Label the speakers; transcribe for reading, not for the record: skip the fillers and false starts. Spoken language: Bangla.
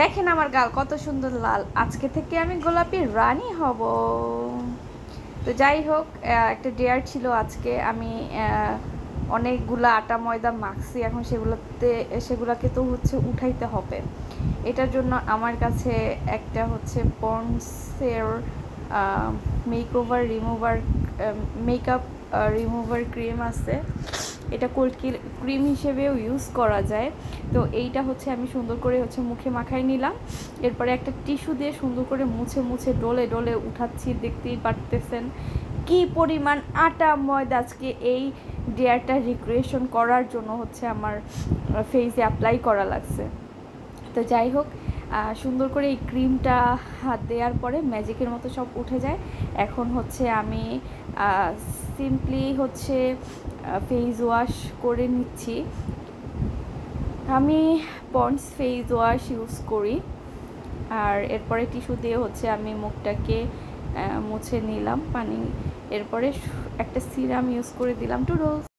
Speaker 1: দেখেন আমার গাল কত সুন্দর লাল, আজকে থেকে আমি গোলাপি রানী হব। তো যাই হোক, একটা ডেয়ার ছিল আজকে। আমি অনেকগুলা আটা ময়দা মাখছি, এখন সেগুলোকে তো হচ্ছে উঠাইতে হবে। এটার জন্য আমার কাছে একটা হচ্ছে পন্ডসের মেকআপ রিমুভার ক্রিম আছে। এটা কোল্ড ক্রিম হিসেবেও ইউজ করা যায়। তো এইটা হচ্ছে আমি সুন্দর করে হচ্ছে মুখে মাখাই নিলাম। এরপরে একটা টিস্যু দিয়ে সুন্দর করে মুছে মুছে ডলে ডলে উঠাচ্ছি। দেখতেই পারতেছেন কি পরিমাণ আটা ময়দা আজকে এই ডেয়ারটা রিক্রিয়েশন করার জন্য হচ্ছে আমার ফেসে অ্যাপ্লাই করা লাগছে। তো যাই হোক, সুন্দর করে এই ক্রিমটা হাত দেওয়ার পরে ম্যাজিকের মতো সব উঠে যায়। এখন হচ্ছে আমি সিম্পলি হচ্ছে ফেস ওয়াশ করে নিচ্ছি। আমি পন্ডস ফেস ওয়াশ ইউজ করি। আর এরপরে টিস্যু দিয়ে হচ্ছে আমি মুখটাকে মুছে নিলাম পানি। এরপরে একটা সিরাম ইউজ করে দিলাম টুডলস।